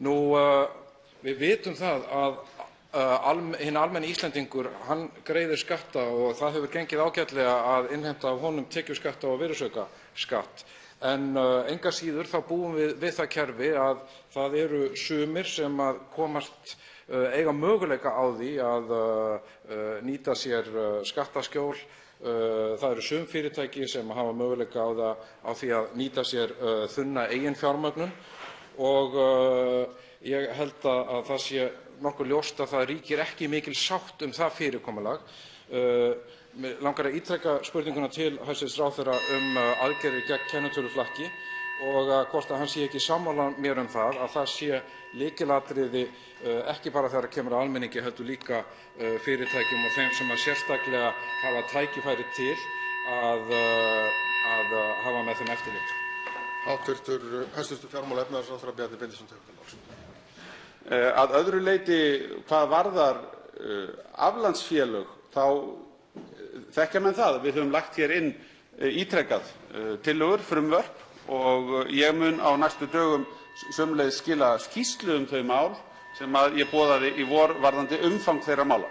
Nú, við vitum það að hinn almenni Íslendingur, hann greiðir skatta og það hefur gengið ágætlega að innheimta af honum tekjuskatta og virðisaukaskatt. En engu að síður þá búum við það kerfi að það eru sumir sem eiga möguleika á því að nýta sér skattaskjól. Það eru sum fyrirtæki sem hafa möguleika á því að nýta sér þunna eiginfjármögnun og ég held að það sé nokkuð ljóst að það ríkir ekki mikil sátt það fyrirkomulag. Mig langar að ítreka spurninguna til hæstv. Ráðherra aðgerðir gegn kennitöluflakki og hvort hann sé ekki sammála mér það að það sé lykilatriði, ekki bara þegar kemur að almenningi heldur líka fyrirtækjum og þeim sem sérstaklega hafa tækifæri til að hafa með þeim eftirlit. Hæstv. fjármála- og efnahagsráðherra Bjarni Benediktsson tekur til máls. Að öðru leyti hvað varðar aflandsfélög þá þekkja menn það. Við höfum lagt hér inn ítrekað tillögur, frumvörp og ég mun á næstu dögum sömuleiðis skila skýrslu þau mál sem ég boðaði í vor varðandi umfang þeirra mála.